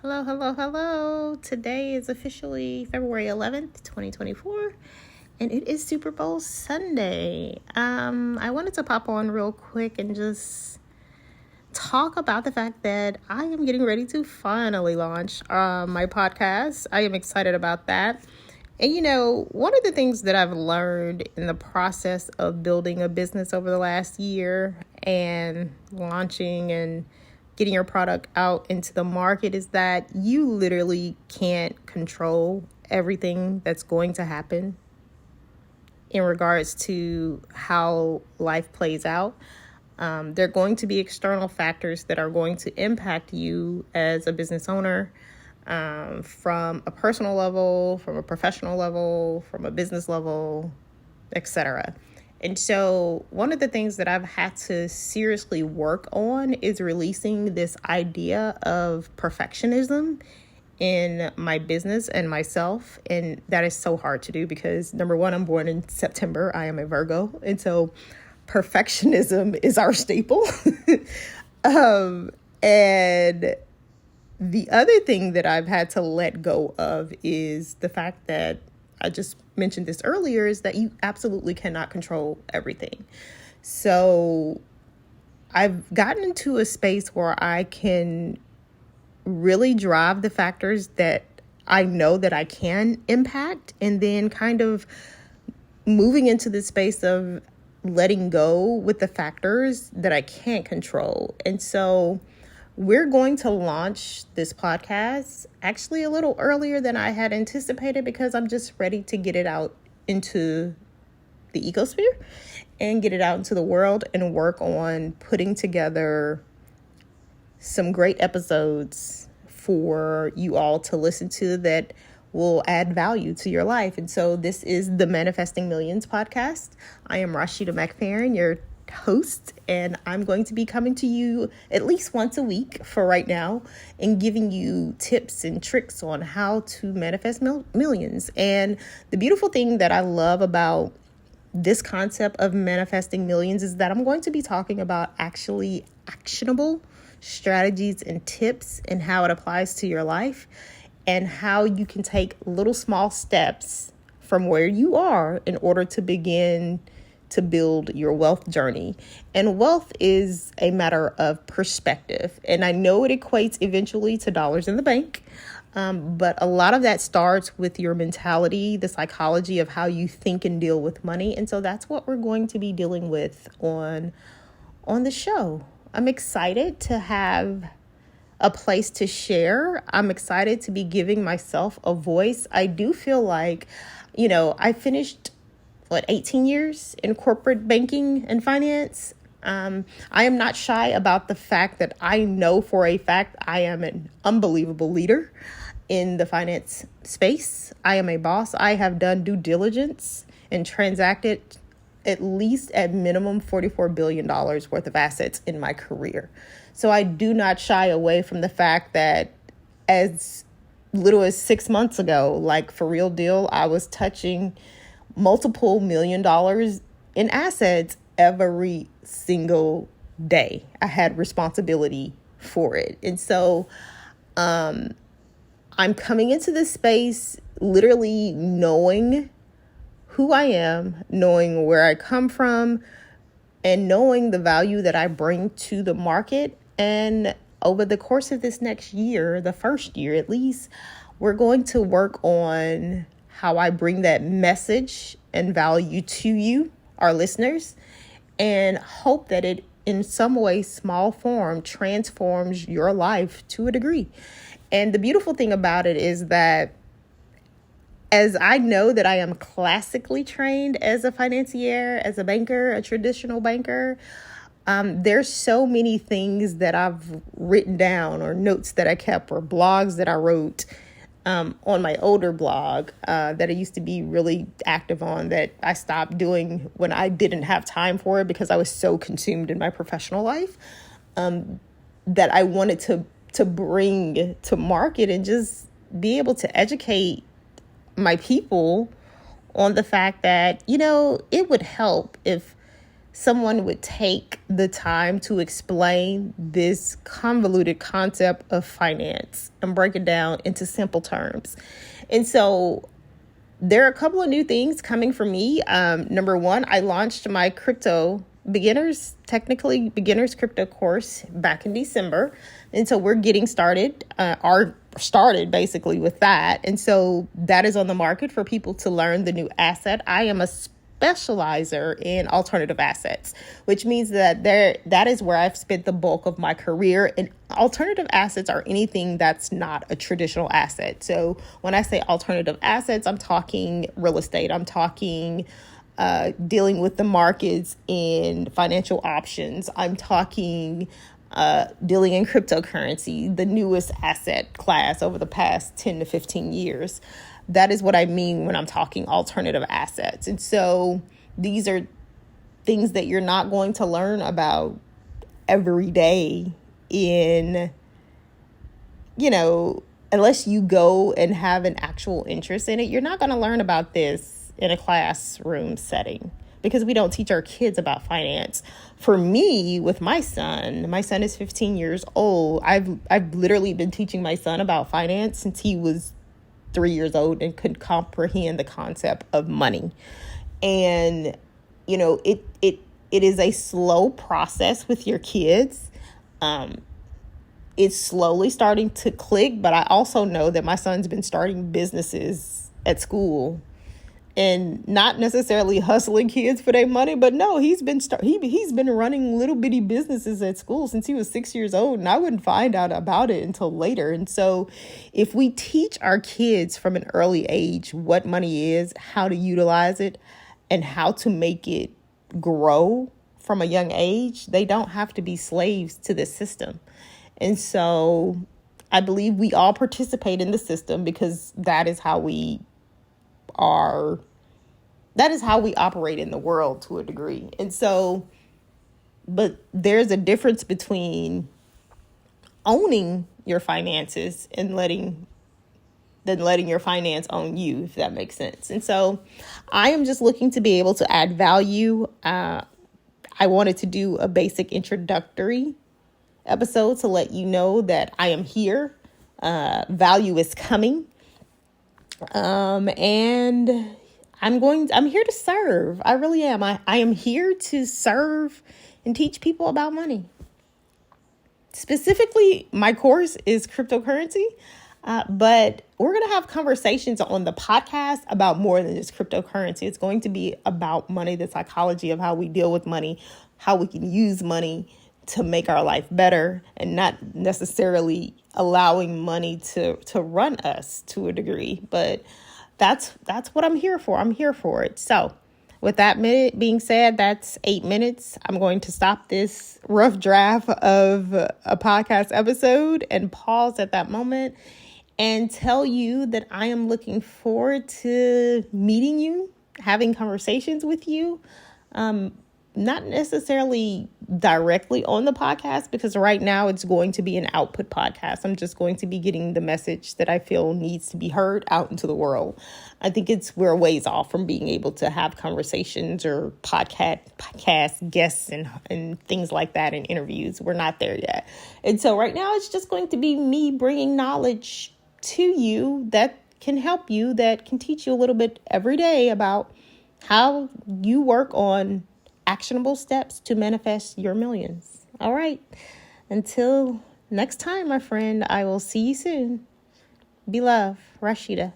Hello, hello, hello. Today is officially February 11th, 2024, and it is Super Bowl Sunday. I wanted to pop on real quick and just talk about the fact that I am getting ready to finally launch my podcast. I am excited about that. And one of the things that I've learned in the process of building a business over the last year and launching and getting your product out into the market is that you literally can't control everything that's going to happen in regards to how life plays out. There are going to be external factors that are going to impact you as a business owner, from a personal level, from a professional level, from a business level, etc. And so one of the things that I've had to seriously work on is releasing this idea of perfectionism in my business and myself. And that is so hard to do because, number one, I'm born in September. I am a Virgo. And so perfectionism is our staple. And the other thing that I've had to let go of is the fact that I just mentioned this earlier, is that you absolutely cannot control everything. So I've gotten into a space where I can really drive the factors that I know that I can impact, and then kind of moving into the space of letting go with the factors that I can't control. And so we're going to launch this podcast actually a little earlier than I had anticipated because I'm just ready to get it out into the ecosphere and get it out into the world and work on putting together some great episodes for you all to listen to that will add value to your life. And so this is the Manifesting Millions podcast. I am Rashida McFerrin, your host, and I'm going to be coming to you at least once a week for right now and giving you tips and tricks on how to manifest millions. And the beautiful thing that I love about this concept of manifesting millions is that I'm going to be talking about actually actionable strategies and tips and how it applies to your life and how you can take little small steps from where you are in order to begin to build your wealth journey. And wealth is a matter of perspective. And I know it equates eventually to dollars in the bank. But a lot of that starts with your mentality, the psychology of how you think and deal with money. And so that's what we're going to be dealing with on the show. I'm excited to have a place to share. I'm excited to be giving myself a voice. I do feel like, I finished 18 years in corporate banking and finance. I am not shy about the fact that I know for a fact I am an unbelievable leader in the finance space. I am a boss. I have done due diligence and transacted at least at minimum $44 billion worth of assets in my career. So I do not shy away from the fact that as little as 6 months ago, like for real deal, I was touching multiple $1 million in assets every single day. I had responsibility for it. And so I'm coming into this space literally knowing who I am, knowing where I come from, and knowing the value that I bring to the market. And over the course of this next year, the first year at least, we're going to work on how I bring that message and value to you, our listeners, and hope that it in some way, small form, transforms your life to a degree. And the beautiful thing about it is that as I know that I am classically trained as a financier, as a banker, a traditional banker, there's so many things that I've written down or notes that I kept or blogs that I wrote on my older blog that I used to be really active on that I stopped doing when I didn't have time for it because I was so consumed in my professional life, that I wanted to bring to market and just be able to educate my people on the fact that, it would help if someone would take the time to explain this convoluted concept of finance and break it down into simple terms. And so there are a couple of new things coming from me. Number one, I launched my beginners crypto course back in December. And so we're getting started, started basically with that. And so that is on the market for people to learn the new asset. I am a specializer in alternative assets, which means that is where I've spent the bulk of my career. And alternative assets are anything that's not a traditional asset. So when I say alternative assets, I'm talking real estate. I'm talking dealing with the markets in financial options. I'm talking dealing in cryptocurrency, the newest asset class over the past 10 to 15 years. That is what I mean when I'm talking alternative assets. And so these are things that you're not going to learn about every day unless you go and have an actual interest in it. You're not going to learn about this in a classroom setting because we don't teach our kids about finance. For me, with my son is 15 years old. I've literally been teaching my son about finance since he was 3 years old and could comprehend the concept of money. And, it is a slow process with your kids. It's slowly starting to click, but I also know that my son's been starting businesses at school and not necessarily hustling kids for their money, but no, he's been running little bitty businesses at school since he was 6 years old, and I wouldn't find out about it until later. And so if we teach our kids from an early age what money is, how to utilize it, and how to make it grow from a young age, they don't have to be slaves to the system. And so I believe we all participate in the system because that is how we operate in the world to a degree. And so, but there's a difference between owning your finances and letting your finance own you, if that makes sense. And so I am just looking to be able to add value. I wanted to do a basic introductory episode to let you know that I am here. Value is coming. And I'm here to serve. I really am. I am here to serve and teach people about money. Specifically, my course is cryptocurrency, but we're going to have conversations on the podcast about more than just cryptocurrency. It's going to be about money, the psychology of how we deal with money, how we can use money to make our life better, and not necessarily allowing money to run us to a degree. But that's what I'm here for. I'm here for it. So with that being said, that's 8 minutes. I'm going to stop this rough draft of a podcast episode and pause at that moment and tell you that I am looking forward to meeting you, having conversations with you. Not necessarily directly on the podcast, because right now it's going to be an output podcast. I'm just going to be getting the message that I feel needs to be heard out into the world. I think we're a ways off from being able to have conversations or podcast guests and things like that in interviews. We're not there yet. And so right now it's just going to be me bringing knowledge to you that can help you, that can teach you a little bit every day about how you work on actionable steps to manifest your millions. All right. Until next time, my friend, I will see you soon. Be love, Rashida.